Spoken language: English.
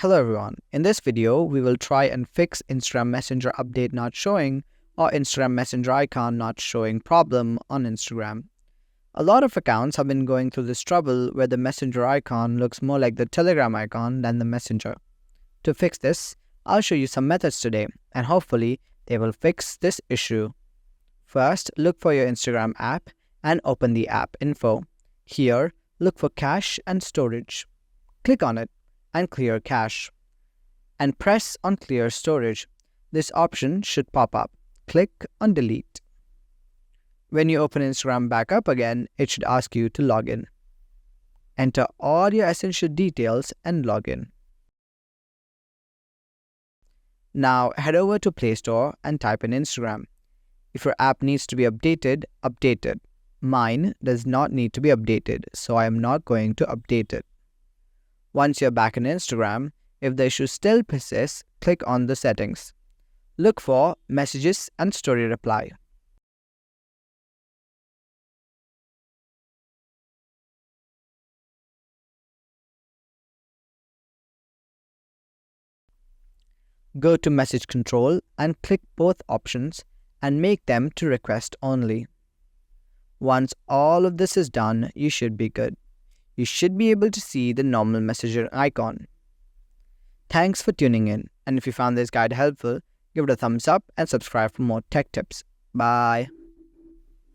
Hello everyone, in this video we will try and fix Instagram Messenger update not showing or Instagram Messenger icon not showing problem on Instagram. A lot of accounts have been going through this trouble where the Messenger icon looks more like the Telegram icon than the Messenger. To fix this, I'll show you some methods today and hopefully they will fix this issue. First, look for your Instagram app and open the app info. Here, look for cache and storage. Click on it and clear cache, and press on clear storage. This option should pop up. Click on delete. When you open Instagram back up again, it should ask you to log in. Enter all your essential details and log in. Now head over to Play Store and type in Instagram. If your app needs to be updated, update it. Mine does not need to be updated, so I am not going to update it. Once you're back in Instagram, if the issue still persists, click on the settings. Look for Messages and Story Reply. Go to Message Control and click both options and make them to request only. Once all of this is done, you should be good. You should be able to see the normal Messenger icon. Thanks for tuning in, and if you found this guide helpful, give it a thumbs up and subscribe for more tech tips. Bye.